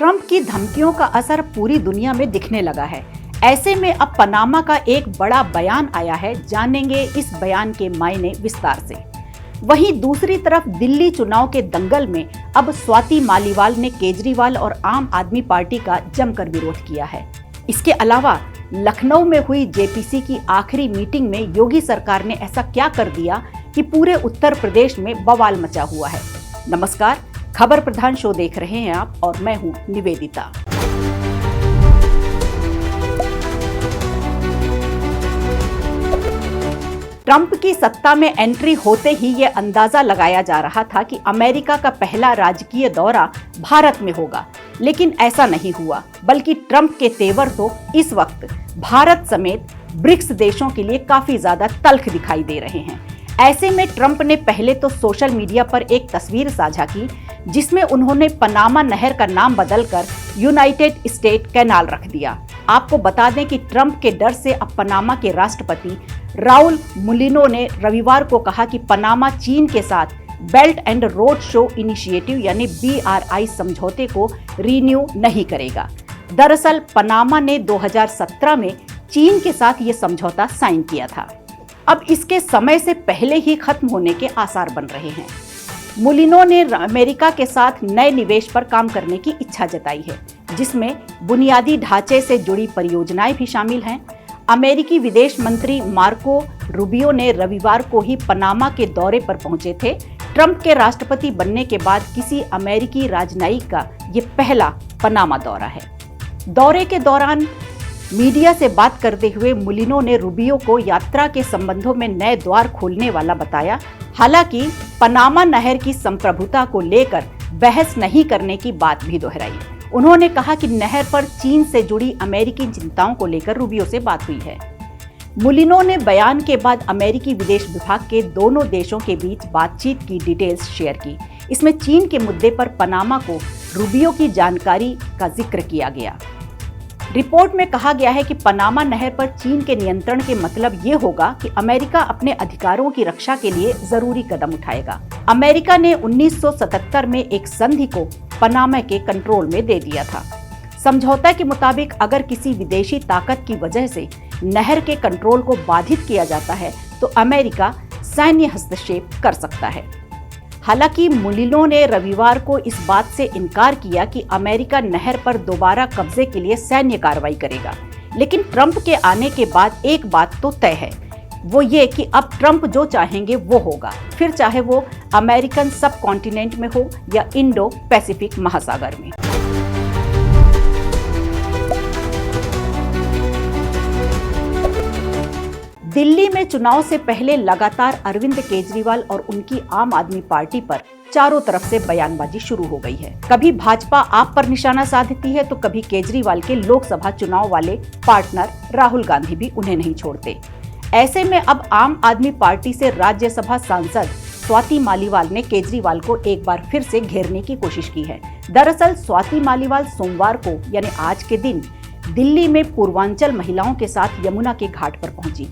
Trump की धमकियों का असर पूरी दुनिया में दिखने लगा है। ऐसे में अब पनामा का एक बड़ा बयान आया है, जानेंगे इस बयान के मायने विस्तार से। वहीं दूसरी तरफ दिल्ली चुनाव के दंगल में अब स्वाति मालीवाल ने केजरीवाल और आम आदमी पार्टी का जमकर विरोध किया है। इसके अलावा लखनऊ में हुई जेपीसी की आखिरी मीटिंग में योगी सरकार ने ऐसा क्या कर दिया कि पूरे उत्तर प्रदेश में बवाल मचा हुआ है। नमस्कार, खबर प्रधान शो देख रहे हैं आप और मैं हूं निवेदिता। ट्रंप की सत्ता में एंट्री होते ही ये अंदाजा लगाया जा रहा था कि अमेरिका का पहला राजकीय दौरा भारत में होगा, लेकिन ऐसा नहीं हुआ, बल्कि ट्रंप के तेवर तो इस वक्त भारत समेत ब्रिक्स देशों के लिए काफी ज्यादा तल्ख दिखाई दे रहे हैं। ऐसे में ट्रंप ने पहले तो सोशल मीडिया पर एक तस्वीर साझा की, जिसमें उन्होंने पनामा नहर का नाम बदलकर यूनाइटेड स्टेट कैनाल रख दिया। आपको बता दें कि ट्रंप के डर से अब पनामा के राष्ट्रपति राउल मुलिनो ने रविवार को कहा कि पनामा चीन के साथ belt and road show initiative यानी BRI समझौते को रिन्यू नहीं करेगा। दरअसल पनामा ने 2017 में चीन के साथ ये समझौता साइन किया था। अब इसके समय से पहले ही खत्म होने के आसार बन रहे हैं। मुलिनो ने अमेरिका के साथ नए निवेश पर काम करने की इच्छा जताई है, जिसमें बुनियादी ढांचे से जुड़ी परियोजनाएं भी शामिल हैं। अमेरिकी विदेश मंत्री मार्को रूबियो ने रविवार को ही पनामा के दौरे पर पहुंचे थे। ट्रंप के राष्ट्रपति बनने के बाद किसी अमेरिकी राजनयिक का ये पहला पनामा दौरा है। दौरे के दौरान मीडिया से बात करते हुए मुलिनो ने रूबियो को यात्रा के संबंधों में नए द्वार खोलने वाला बताया। हालांकि पनामा नहर की संप्रभुता को लेकर बहस नहीं करने की बात भी दोहराई। उन्होंने कहा कि नहर पर चीन से जुड़ी अमेरिकी चिंताओं को लेकर रूबियो से बात हुई है। मुलिनो ने बयान के बाद अमेरिकी विदेश विभाग के दोनों देशों के बीच बातचीत की डिटेल्स शेयर की। इसमें चीन के मुद्दे पर पनामा को रूबियो की जानकारी का जिक्र किया गया। रिपोर्ट में कहा गया है कि पनामा नहर पर चीन के नियंत्रण के मतलब ये होगा कि अमेरिका अपने अधिकारों की रक्षा के लिए जरूरी कदम उठाएगा। अमेरिका ने 1977 में एक संधि को पनामा के कंट्रोल में दे दिया था। समझौता के मुताबिक अगर किसी विदेशी ताकत की वजह से नहर के कंट्रोल को बाधित किया जाता है तो अमेरिका सैन्य हस्तक्षेप कर सकता है। हालांकि मुलिनो ने रविवार को इस बात से इनकार किया कि अमेरिका नहर पर दोबारा कब्जे के लिए सैन्य कार्रवाई करेगा। लेकिन ट्रंप के आने के बाद एक बात तो तय है, वो ये कि अब ट्रंप जो चाहेंगे वो होगा, फिर चाहे वो अमेरिकन सब कॉन्टिनेंट में हो या इंडो पैसिफिक महासागर में। दिल्ली में चुनाव से पहले लगातार अरविंद केजरीवाल और उनकी आम आदमी पार्टी पर चारों तरफ से बयानबाजी शुरू हो गई है। कभी भाजपा आप पर निशाना साधती है तो कभी केजरीवाल के लोकसभा चुनाव वाले पार्टनर राहुल गांधी भी उन्हें नहीं छोड़ते। ऐसे में अब आम आदमी पार्टी से राज्यसभा सांसद स्वाति मालीवाल ने केजरीवाल को एक बार फिर से घेरने की कोशिश की है। दरअसल स्वाति मालीवाल सोमवार को यानी आज के दिन दिल्ली में पूर्वांचल महिलाओं के साथ यमुना के घाट पर पहुंची।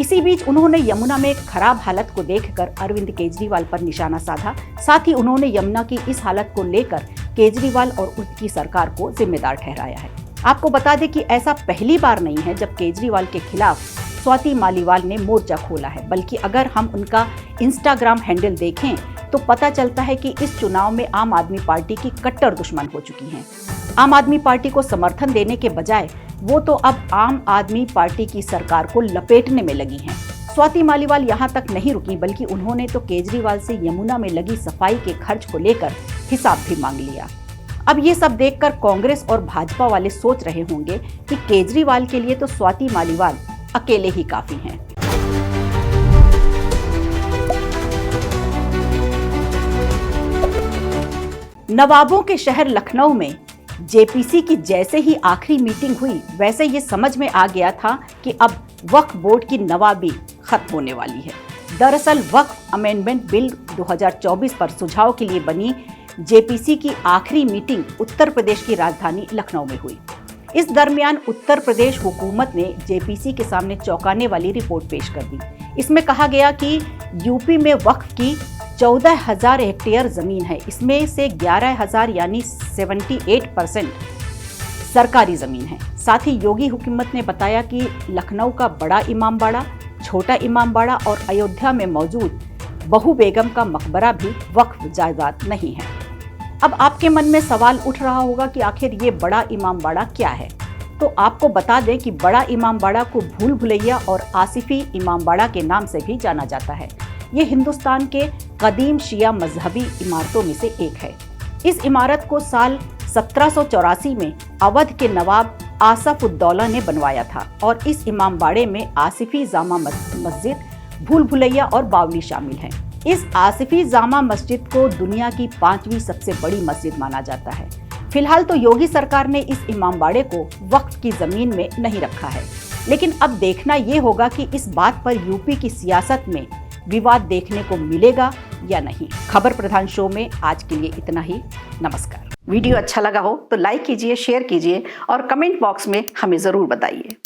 इसी बीच उन्होंने यमुना में खराब हालत को देखकर अरविंद केजरीवाल पर निशाना साधा। साथ ही उन्होंने यमुना की इस हालत को लेकर केजरीवाल और उनकी सरकार को जिम्मेदार ठहराया है। आपको बता दें कि ऐसा पहली बार नहीं है जब केजरीवाल के खिलाफ स्वाति मालीवाल ने मोर्चा खोला है, बल्कि अगर हम उनका इंस्टाग्राम हैंडल देखें तो पता चलता है कि इस चुनाव में आम आदमी पार्टी की कट्टर दुश्मन हो चुकी हैं। आम आदमी पार्टी को समर्थन देने के बजाय वो तो अब आम आदमी पार्टी की सरकार को लपेटने में लगी हैं। स्वाति मालीवाल यहाँ तक नहीं रुकी, बल्कि उन्होंने तो केजरीवाल से यमुना में लगी सफाई के खर्च को लेकर हिसाब भी मांग लिया। अब ये सब देखकर कांग्रेस और भाजपा वाले सोच रहे होंगे कि केजरीवाल के लिए तो स्वाति मालीवाल अकेले ही काफी हैं। नवाबों के शहर लखनऊ में जेपीसी की जैसे ही आखिरी मीटिंग हुई, वैसे ये समझ में आ गया था कि अब वक्फ बोर्ड की नवाबी खत्म होने वाली है। दरअसल वक्फ अमेंडमेंट बिल 2024 पर सुझाव के लिए बनी जेपीसी की आखिरी मीटिंग उत्तर प्रदेश की राजधानी लखनऊ में हुई। इस दरमियान उत्तर प्रदेश हुकूमत ने जेपीसी के सामने चौंकाने वाली रिपोर्ट पेश कर दी। इसमें कहा गया कि यूपी में वक्फ की 14,000 हेक्टेयर जमीन है। इसमें से 11,000 यानी 78% सरकारी जमीन है। साथ ही योगी हुकूमत ने बताया कि लखनऊ का बड़ा इमामबाड़ा, छोटा इमामबाड़ा और अयोध्या में मौजूद बहू बेगम का मकबरा भी वक्फ जायदाद नहीं है। अब आपके मन में सवाल उठ रहा होगा कि आखिर ये बड़ा इमामबाड़ा क्या है। तो आपको बता दें कि बड़ा इमामबाड़ा को भूल भुलैया और आसिफी इमामबाड़ा के नाम से भी जाना जाता है। ये हिंदुस्तान के कदीम शिया मजहबी इमारतों में से एक है। इस इमारत को साल 1784 में अवध के नवाब आसफ उद्दौला ने बनवाया था और इस इमामबाड़े में आसिफी जामा मस्जिद, भूल भुलैया और बावली शामिल हैं। इस आसिफी जामा मस्जिद को दुनिया की 5वीं सबसे बड़ी मस्जिद माना जाता है। फिलहाल तो योगी सरकार ने इस इमामबाड़े को वक्फ की जमीन में नहीं रखा है, लेकिन अब देखना ये होगा कि इस बात पर यूपी की सियासत में विवाद देखने को मिलेगा या नहीं। खबर प्रधान शो में आज के लिए इतना ही। नमस्कार। वीडियो अच्छा लगा हो तो लाइक कीजिए, शेयर कीजिए और कमेंट बॉक्स में हमें जरूर बताइए।